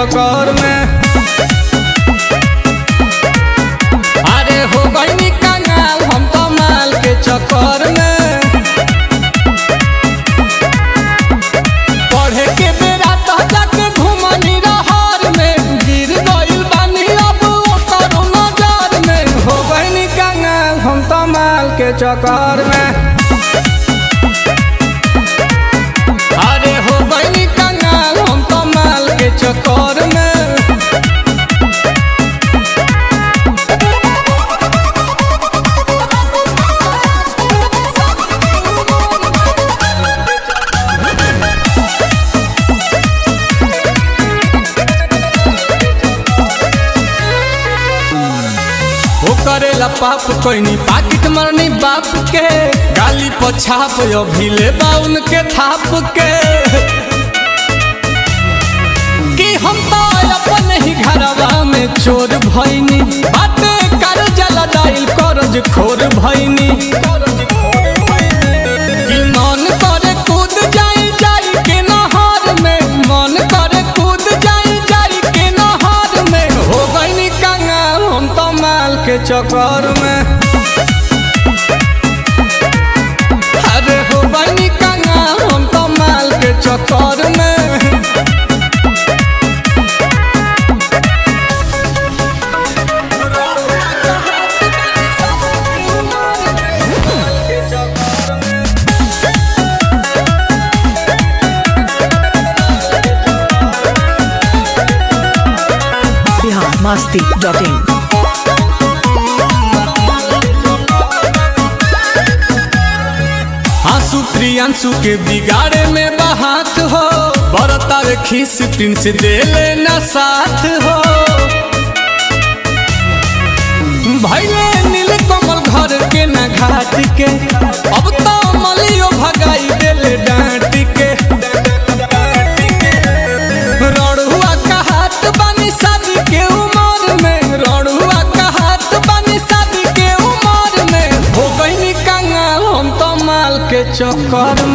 चक्कर में। अरे हो गई कंगाल हम तो माल के चक्कर में। पढ़े के बेरा तो जाके घूमनी रहर में, गिर गइल बानी अब ओकर नजर में। हो गई कंगाल हम तो माल के चक्कर में। अरे हो गई कंगाल हम तो माल के चक्कर में। करेला पाप कोई पाकिट मरनी बाप के, गाली पछाप अभी ले बाउन के थाप के। कि हम तो अपन ही घरवा में चोर भइनी, बाटे कर जला दाइल करज खोर भइनी। कि मन करे कूद जाई जाई के नहर में, मन करे कूद जाई जाई के नहर में। हो गई कंगाल हम तो माल के चक्कर में। अरे हो गई कंगाल हम तो माल के चक्कर में। biharmasti.in आंसू प्रियांशु के बिगाड़े में बहात हो, बरतावे खीस प्रिंस दे लेना साथ हो। भैले नील कमल घर के न घाट के, अब तो मलियो भगाई देले डांट के। रड़ुआ का हाथ बानी शादी के उमर में, रड़ुआ का हाथ बानी शादी के उमर में। हो गई कंगाल हम तो माल के चक्कर में।